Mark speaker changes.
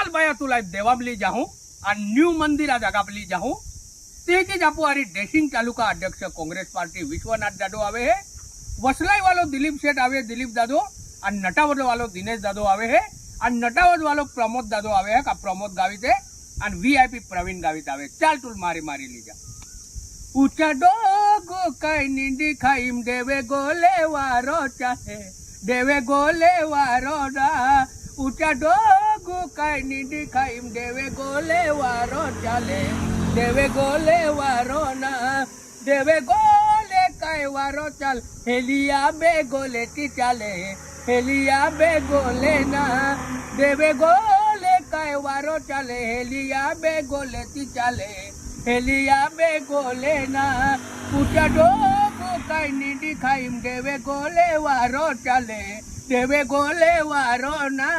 Speaker 1: चाल बाया तुला देवाबली जाहू आणि न्यू मंदिरा जागाबली जाहू ते की जापुआरी डेसिंग तालुका अध्यक्ष कांग्रेस पार्टी विश्वनाथ जाधव आवे है, वसलाई वालो दिलीप सेठ आवे दिलीप जाधव और नटावद वालो दिनेश जाधव आवे है और नटावद वालो प्रमोद जाधव आवे है का प्रमोद गावित है और वीआईपी प्रवीण गावित आवे। चाल तुल मारी मारी लीजा ऊंचा डोगो कई निंदी खाइम देवे गोले वारो चाहे देवे गोले वारो ना ऊंचा डोगो कई निंदी खाइम देवे गोले वारो चाले देवे गोले वारो ना देवे गोले कई वारो चाल हेलिया बे गोले ती चाले हेलिया बे गोले ना देवे गोले कई वारो चाले हेलिया बे गोले ती चाले हेलिया बे गोले ना ऊंचा डोगो कई निंदी खाइम देवे गोले वारो चाले देवे गोले वारो ना।